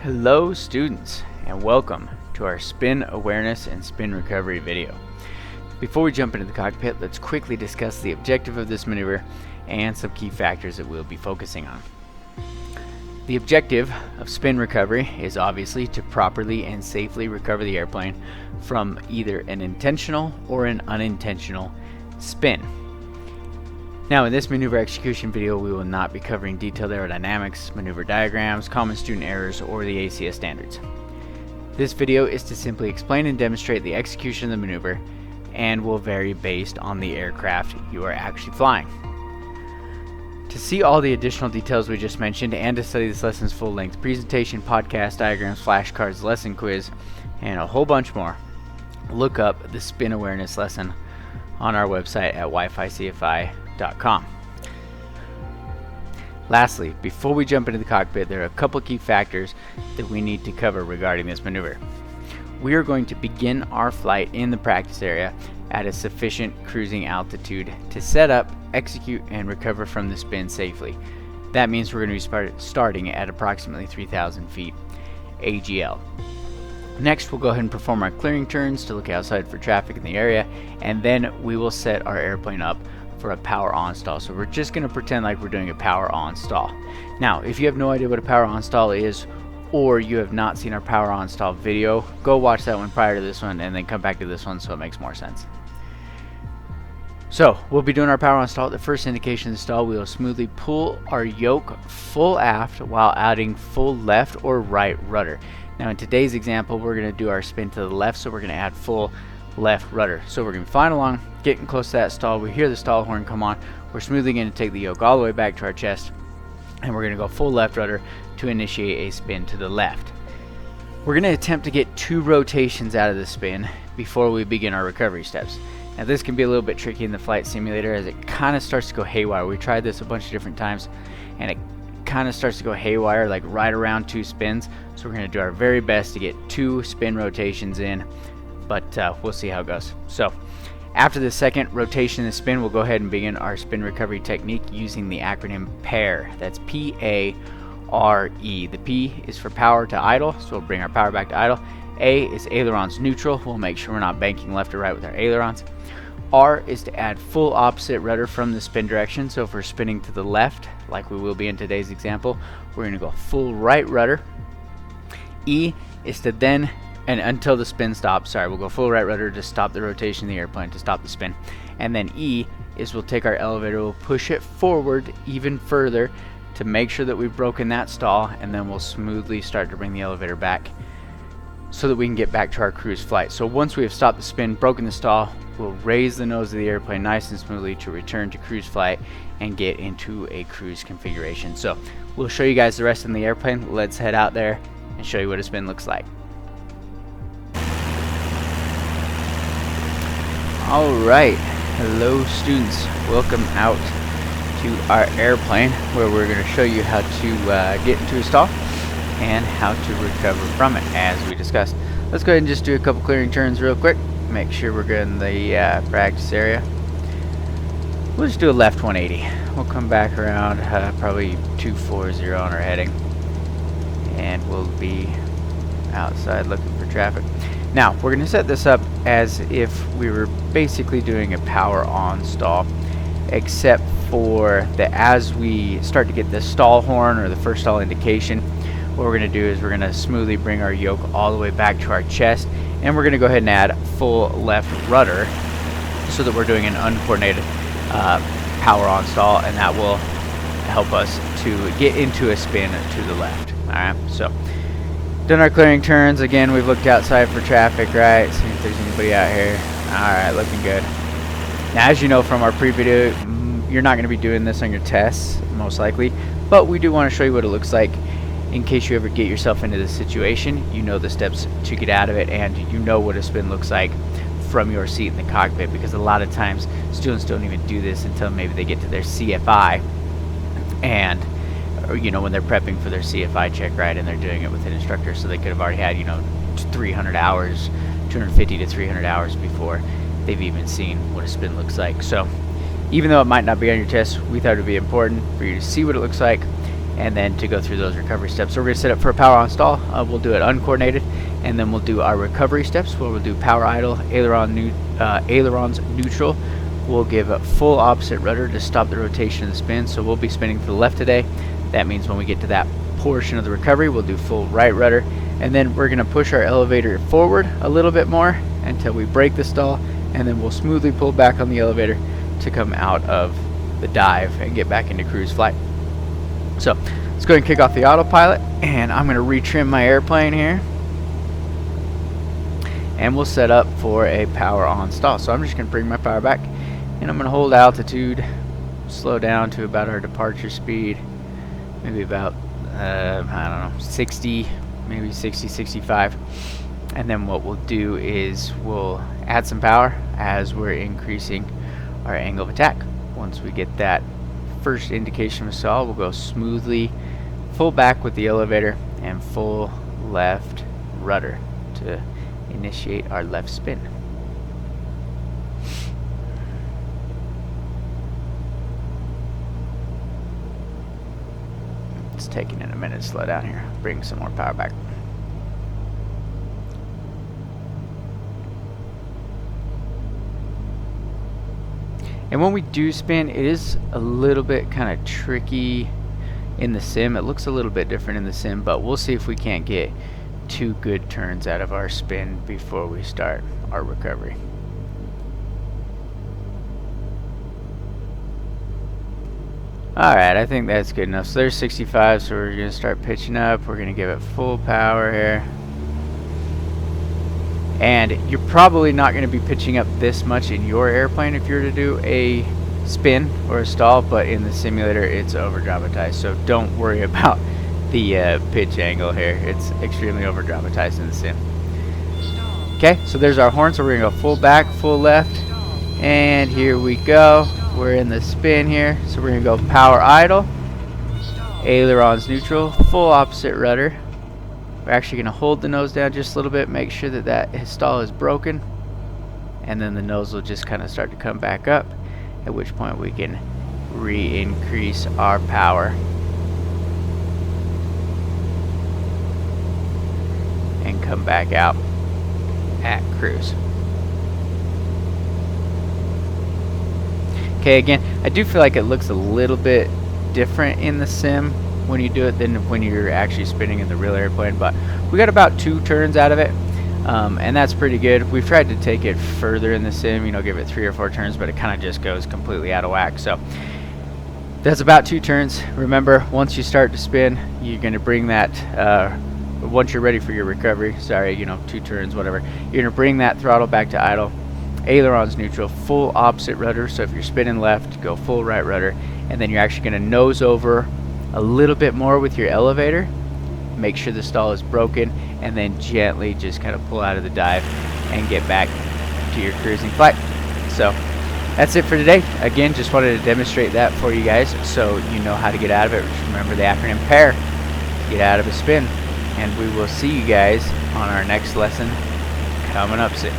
Hello students, and welcome to our spin awareness and spin recovery video. Before we jump into the cockpit, let's quickly discuss the objective of this maneuver and some key factors that we'll be focusing on. The objective of spin recovery is obviously to properly and safely recover the airplane from either an intentional or an unintentional spin. Now, in this maneuver execution video, we will not be covering detailed aerodynamics, maneuver diagrams, common student errors, or the ACS standards. This video is to simply explain and demonstrate the execution of the maneuver and will vary based on the aircraft you are actually flying. To see all the additional details we just mentioned and to study this lesson's full-length presentation, podcast, diagrams, flashcards, lesson quiz, and a whole bunch more, look up the spin awareness lesson on our website at wificfi.com. Lastly, before we jump into the cockpit, there are a couple key factors that we need to cover regarding this maneuver. We are going to begin our flight in the practice area at a sufficient cruising altitude to set up, execute, and recover from the spin safely. That means we're going to be starting at approximately 3,000 feet AGL. Next, we'll go ahead and perform our clearing turns to look outside for traffic in the area, and then we will set our airplane up for a power on stall. So we're just going to pretend like we're doing a power on stall. Now, if you have no idea what a power on stall is, or you have not seen our power on stall video, go watch that one prior to this one and then come back to this one so it makes more sense. So we'll be doing our power on stall. At the first indication of the stall, we will smoothly pull our yoke full aft while adding full left or right rudder. Now in today's example, we're going to do our spin to the left, so we're going to add full left rudder. So we're going to be flying along, getting close to that stall. We hear the stall horn come on. We're smoothly going to take the yoke all the way back to our chest, and we're going to go full left rudder to initiate a spin to the left. We're going to attempt to get 2 rotations out of the spin before we begin our recovery steps. Now this can be a little bit tricky in the flight simulator as it kind of starts to go haywire. We tried this a bunch of different times and it kind of starts to go haywire, like right around 2 spins. So we're going to do our very best to get 2 spin rotations in, but we'll see how it goes. So after the second rotation of the spin, we'll go ahead and begin our spin recovery technique using the acronym PARE. That's P-A-R-E. The P is for power to idle, so we'll bring our power back to idle. A is ailerons neutral. We'll make sure we're not banking left or right with our ailerons. R is to add full opposite rudder from the spin direction. So if we're spinning to the left, like we will be in today's example, we're going to go full right rudder. E is to then, and until the spin stops, we'll go full right rudder to stop the rotation of the airplane, to stop the spin. And then E is we'll take our elevator, we'll push it forward even further to make sure that we've broken that stall, and then we'll smoothly start to bring the elevator back so that we can get back to our cruise flight. So once we have stopped the spin, broken the stall, we'll raise the nose of the airplane nice and smoothly to return to cruise flight and get into a cruise configuration. So we'll show you guys the rest of the airplane. Let's head out there and show you what a spin looks like. Alright, hello students, welcome out to our airplane where we're going to show you how to get into a stall and how to recover from it as we discussed. Let's go ahead and just do a couple clearing turns real quick, make sure we're good in the practice area. We'll just do a left 180. We'll come back around probably 240 on our heading, and we'll be outside looking for traffic. Now we're going to set this up as if we were basically doing a power on stall, except for that as we start to get the stall horn or the first stall indication, what we're going to do is we're going to smoothly bring our yoke all the way back to our chest, and we're going to go ahead and add full left rudder so that we're doing an uncoordinated power on stall, and that will help us to get into a spin to the left. Alright, so done our clearing turns. Again, we've looked outside for traffic, right? See if there's anybody out here. Alright, looking good. Now, as you know from our pre-video, you're not going to be doing this on your tests, most likely, but we do want to show you what it looks like in case you ever get yourself into this situation. You know the steps to get out of it, and you know what a spin looks like from your seat in the cockpit, because a lot of times students don't even do this until maybe they get to their CFI, and you know, when they're prepping for their CFI check, right, and they're doing it with an instructor, so they could have already had, you know, 300 hours, 250 to 300 hours before they've even seen what a spin looks like. So even though it might not be on your test, we thought it would be important for you to see what it looks like and then to go through those recovery steps. So we're going to set up for a power on stall. We'll do it uncoordinated, and then we'll do our recovery steps where we'll do power idle, ailerons neutral. We'll give a full opposite rudder to stop the rotation of the spin. So we'll be spinning to the left today. That means when we get to that portion of the recovery, we'll do full right rudder, and then we're going to push our elevator forward a little bit more until we break the stall, and then we'll smoothly pull back on the elevator to come out of the dive and get back into cruise flight. So let's go ahead and kick off the autopilot, and I'm going to retrim my airplane here, and we'll set up for a power on stall. So I'm just going to bring my power back, and I'm going to hold altitude, slow down to about our departure speed, maybe about I don't know, 60, maybe 60, 65. And then what we'll do is we'll add some power as we're increasing our angle of attack. Once we get that first indication of stall, we'll go smoothly full back with the elevator and full left rudder to initiate our left spin. It's taking it a minute to slow down here. Bring some more power back. And when we do spin, it is a little bit kind of tricky in the sim. It looks a little bit different in the sim, but we'll see if we can't get 2 good turns out of our spin before we start our recovery. Alright, I think that's good enough. So there's 65, so we're going to start pitching up. We're going to give it full power here. And you're probably not going to be pitching up this much in your airplane if you're to do a spin or a stall, but in the simulator it's over dramatized, so don't worry about the pitch angle here. It's extremely over dramatized in the sim. Okay, so there's our horn, so we're going to go full back, full left, and here we go. We're in the spin here, so we're going to go power idle, ailerons neutral, full opposite rudder. We're actually going to hold the nose down just a little bit, make sure that that stall is broken, and then the nose will just kind of start to come back up, at which point we can re-increase our power and come back out at cruise. Okay, again, I do feel like it looks a little bit different in the sim when you do it than when you're actually spinning in the real airplane, but we got about 2 turns out of it, and that's pretty good. We've tried to take it further in the sim, you know, give it 3 or 4 turns, but it kind of just goes completely out of whack. So that's about 2 turns. Remember, once you start to spin, you're going to bring that once you're ready for your recovery, sorry, you know, 2 turns, whatever, you're going to bring that throttle back to idle, ailerons neutral, full opposite rudder. So if you're spinning left, go full right rudder, and then you're actually going to nose over a little bit more with your elevator, make sure the stall is broken, and then gently just kind of pull out of the dive and get back to your cruising flight. So that's it for today. Again, just wanted to demonstrate that for you guys so you know how to get out of it. Just remember the acronym PAIR, get out of a spin, and we will see you guys on our next lesson coming up soon.